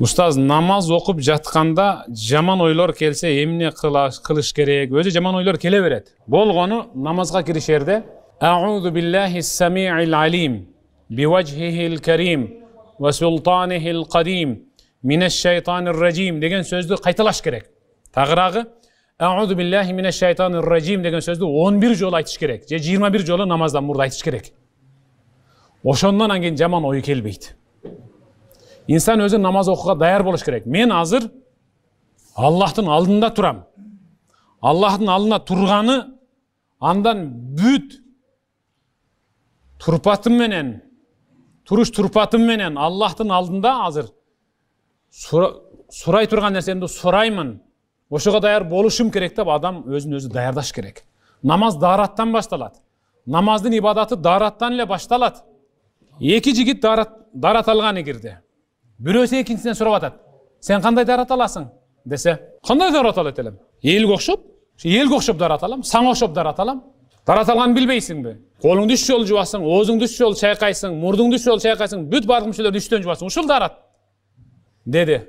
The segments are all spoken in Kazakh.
Устаз, намаз окуп жатканда жаман ойлор келсе эмне кылыш керек? Өзү жаман ойлор келе берет. Болгону намазга киришерде А'удhu billahi as-sami'il alim biwajhihil karim wa sultanihil qadim mineşşeytanir racim деген сөздү кайталаш керек. Тагыраагы А'удhu billahi mineşşeytanir racim деген сөздү 11 жолу айтыш керек. Же 21 жолу намаздан мурда айтыш керек. Ошондон анан жаман ой келбейт. İnsan özü namaz okuğa dayar boluş gerek. Men azır Allah'ın aldında turam. Allah'ın aldında turganı andan büt turpatım menen, turuş turpatım menen Allah'ın aldında azır suray turgan nerseni surayman. Oşoga dayar boluşum gerek dep adam özünü özü dayardaş gerek. Namaz daarattan baştalat. Namazdın ibadatı daarattan ile baştalat. Eki jigit daarat algаны girdi. Бирөөсү экинчисинен сурап атат. Сен кандай дарат аласың? Десе, кандай дарат алат элем? Элге окшоп, элге окшоп дарат алам, саңа окшоп дарат алам. Дарат алганын билбейсиңби? Колуңду 3 жолу жубасың, оозуңду 3 жолу чайкайсың, мурдуңду 3 жолу чайкайсың, бүт бардык мүчөлөрдү 3төн жубасың. Ушул дарат. Деди.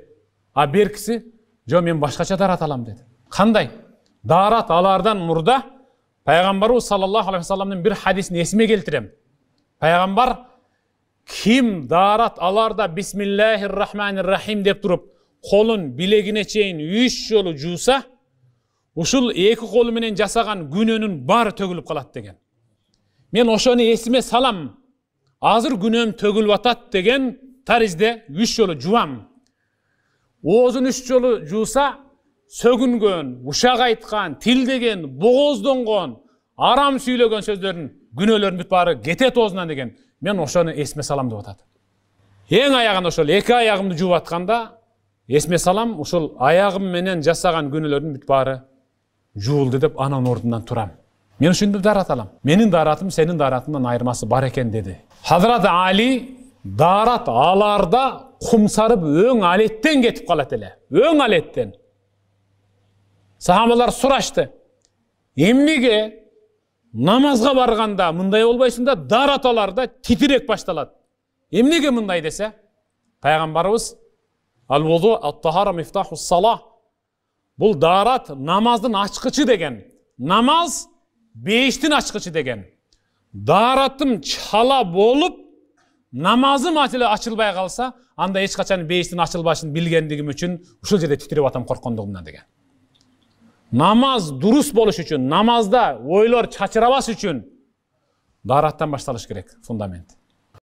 А беркиси, "Жо, мен башкача дарат алам" деди. Кандай? Дарат алардан мурда Пайгамбарыбыз саллаллаху алейхи ва салламдын бир хадисин эсиме келтирем. Пайгамбар kim darat alarda Bismillahirrahmanirrahim dep turup kolun bilegine çeyin 3 jolu juusa uşul eki kolu menen jasagan günönün bari tөгүлүп kalat degen. Men oşonu esime salam. Azır günöm tөгүлүп atat degen tarizde 3 jolu juam. Oozun 3 jolu juusa sөгүнгөн, uşak aytkan, til degen, boğozdongon, aram süйлөгөн сөздөрүн, günölөрүн бүт баары кетет оозунан деген. Men oşonu esme salam деп атат. Эң аягында ошол эки аягымды жууп атканда esme salam ошол аягым менен жасаган күнөөлөрдүн бүт баары жуулду деп анын ордунан турам. Мен ушинтип дарат алам. Менин даратым сенин даратыңдан айырмасы бар экен деди. Hazrat Ali дарат аларда кумсарып өң алеттен кетип калат эле. Өң алеттен. Сахабалар сурашты. Эмнеге намазга барганда мындай болбойсуң да дараталарда титирек башталат. Эмнеге мындай десе? Пайгамбарыбыз Ал-вуду ат-тахара мифтахус-сала. Бул дарат намаздын ачкычы деген. Намаз бейиштин ачкычы деген. Даратым чала болуп, намазым ачылбай калса, анда эч качан бейиштин ачылбашын билгендигим үчүн ушул жерде титирип атам корккондугумдан деген. Namaz durus boluş üçün, namazda oylar çaçırabas üçün darаттан башталыш керек, фундамент.